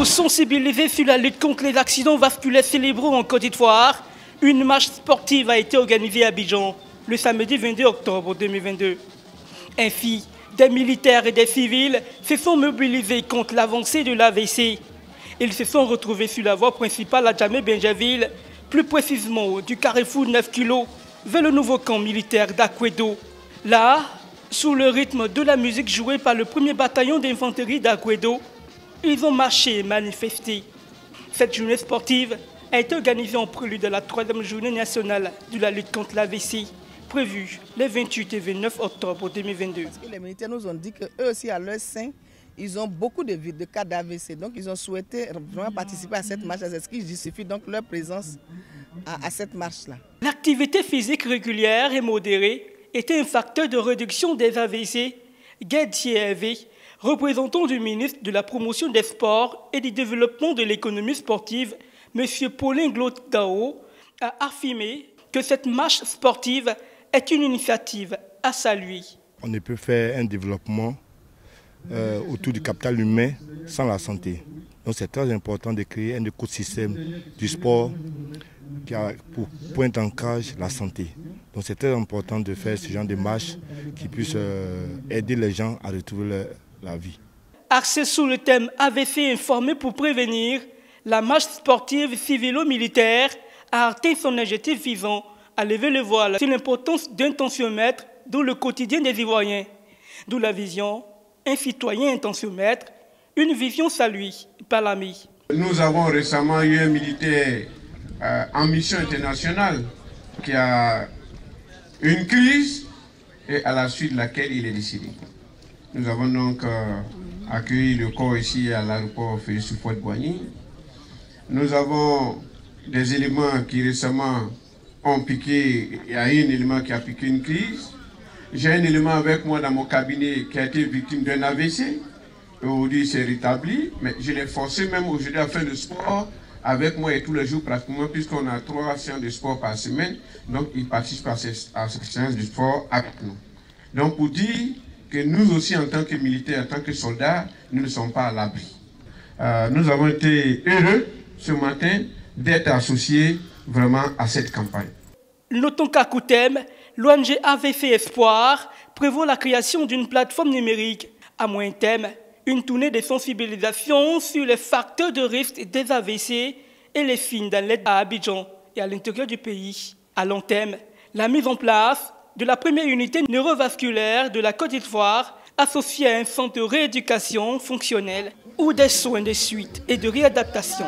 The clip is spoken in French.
Pour sensibiliser sur la lutte contre les accidents vasculaires cérébraux en Côte d'Ivoire, une marche sportive a été organisée à Abidjan le samedi 22 octobre 2022. Ainsi, des militaires et des civils se sont mobilisés contre l'avancée de l'AVC. Ils se sont retrouvés sur la voie principale à Djamé-Benjaville, plus précisément du carrefour 9 kg vers le nouveau camp militaire d'Akwedo. Là, sous le rythme de la musique jouée par le 1er bataillon d'infanterie d'Akwedo, ils ont marché et manifesté. Cette journée sportive a été organisée en prélude de la 3e journée nationale de la lutte contre l'AVC, prévue les 28 et 29 octobre 2022. Parce que les militaires nous ont dit qu'eux aussi, à leur sein, ils ont beaucoup de cas d'AVC. Donc, ils ont souhaité vraiment participer à cette marche. C'est ce qui justifie donc leur présence à cette marche-là. L'activité physique régulière et modérée était un facteur de réduction des AVC. Guedier Hervé, représentant du ministre de la Promotion des Sports et du Développement de l'économie sportive, M. Paulin Glotdao, a affirmé que cette marche sportive est une initiative à saluer. On ne peut faire un développement autour du capital humain sans la santé. Donc c'est très important de créer un écosystème du sport qui a pour point d'ancrage la santé. Donc c'est très important de faire ce genre de marche qui puisse aider les gens à retrouver la vie. Axé sur le thème AVC informé pour prévenir, la marche sportive civilo-militaire a arrêté son objectif visant à lever le voile sur l'importance d'un tensiomètre dans le quotidien des Ivoiriens. D'où la vision, un citoyen intentiomètre, une vision saluée par l'AMI. Nous avons récemment eu un militaire en mission internationale qui a une crise et à la suite de laquelle il est décédé. Nous avons donc accueilli le corps ici à l'aéroport Félix Houphouët-Boigny. Nous avons des éléments qui récemment ont piqué, il y a un élément qui a piqué une crise. J'ai un élément avec moi dans mon cabinet qui a été victime d'un AVC. Aujourd'hui, il s'est rétabli, mais je l'ai forcé même aujourd'hui à faire le sport avec moi et tous les jours pratiquement, puisqu'on a 3 séances de sport par semaine. Donc, il participe à ces séances de sport avec nous. Donc, pour dire que nous aussi, en tant que militaires, en tant que soldats, nous ne sommes pas à l'abri. Nous avons été heureux ce matin d'être associés vraiment à cette campagne. Notons qu'à Koutem, l'ONG AVC Espoir prévoit la création d'une plateforme numérique. À moyen terme, une tournée de sensibilisation sur les facteurs de risque des AVC et les signes dans l'aide à Abidjan et à l'intérieur du pays. À long terme, la mise en place de la première unité neurovasculaire de la Côte d'Ivoire associée à un centre de rééducation fonctionnelle ou des soins de suite et de réadaptation.